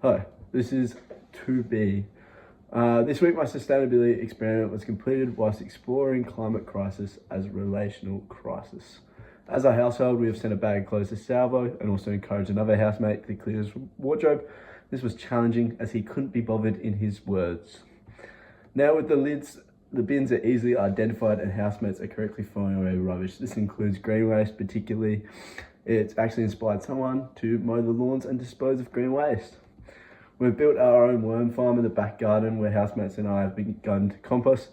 Hi, this is 2B. This week my sustainability experiment was completed whilst exploring climate crisis as relational crisis. As a household, we have sent a bag of clothes to Salvo and also encouraged another housemate to clear his wardrobe. This was challenging as he couldn't be bothered in his words. Now with the lids, the bins are easily identified and housemates are correctly throwing away rubbish. This includes green waste particularly. It's actually inspired someone to mow the lawns and dispose of green waste. We've built our own worm farm in the back garden where housemates and I have begun to compost.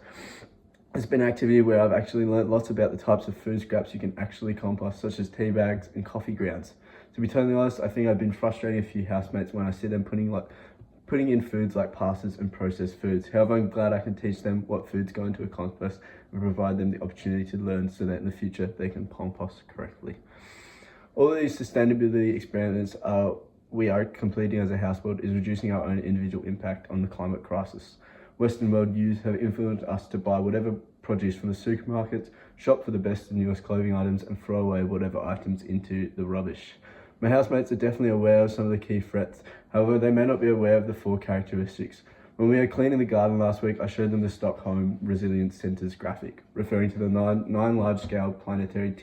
It's been an activity where I've actually learnt lots about the types of food scraps you can actually compost, such as tea bags and coffee grounds. To be totally honest, I think I've been frustrating a few housemates when I see them putting in foods like pastas and processed foods. However, I'm glad I can teach them what foods go into a compost and provide them the opportunity to learn so that in the future they can compost correctly. All of these sustainability experiments we are completing as a household is reducing our own individual impact on the climate crisis. Western world views have influenced us to buy whatever produce from the supermarkets, shop for the best and newest clothing items, and throw away whatever items into the rubbish. My housemates are definitely aware of some of the key threats, however they may not be aware of the 4 characteristics. When we were cleaning the garden last week, I showed them the Stockholm Resilience Centre's graphic, referring to the 9 large-scale planetary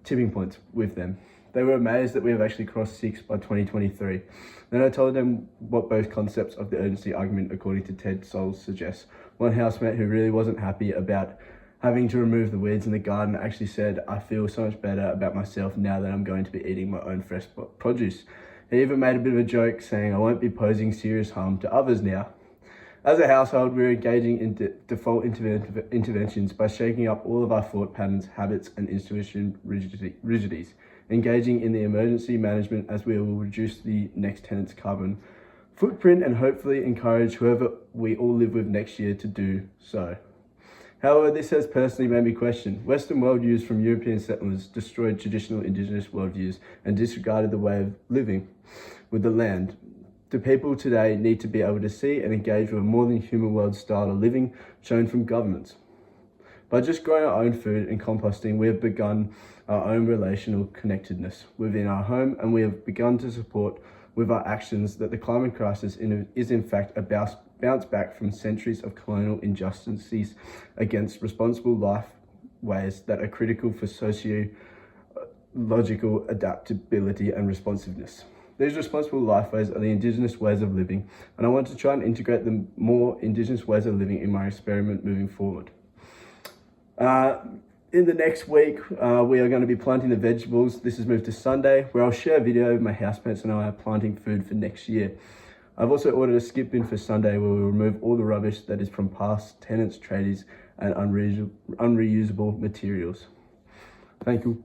tipping points with them. They were amazed that we have actually crossed 6 by 2023. Then I told them what both concepts of the urgency argument according to Ted Soles suggest. One housemate who really wasn't happy about having to remove the weeds in the garden actually said, "I feel so much better about myself now that I'm going to be eating my own fresh produce." He even made a bit of a joke saying, "I won't be posing serious harm to others now." As a household, we're engaging in default interventions by shaking up all of our thought patterns, habits, and institution rigidities, engaging in the emergency management as we will reduce the next tenant's carbon footprint and hopefully encourage whoever we all live with next year to do so. However, this has personally made me question. Western worldviews from European settlers destroyed traditional indigenous worldviews and disregarded the way of living with the land. Do people today need to be able to see and engage with a more than human world style of living shown from governments? By just growing our own food and composting, we have begun our own relational connectedness within our home, and we have begun to support with our actions that the climate crisis is in fact a bounce back from centuries of colonial injustices against responsible life ways that are critical for socio-logical adaptability and responsiveness. These responsible life ways are the Indigenous ways of living, and I want to try and integrate the more Indigenous ways of living in my experiment moving forward. In the next week, we are going to be planting the vegetables. This is moved to Sunday, where I'll share a video of my housemates and I are planting food for next year. I've also ordered a skip bin for Sunday where we'll remove all the rubbish that is from past tenants, tradies, and unreusable materials. Thank you.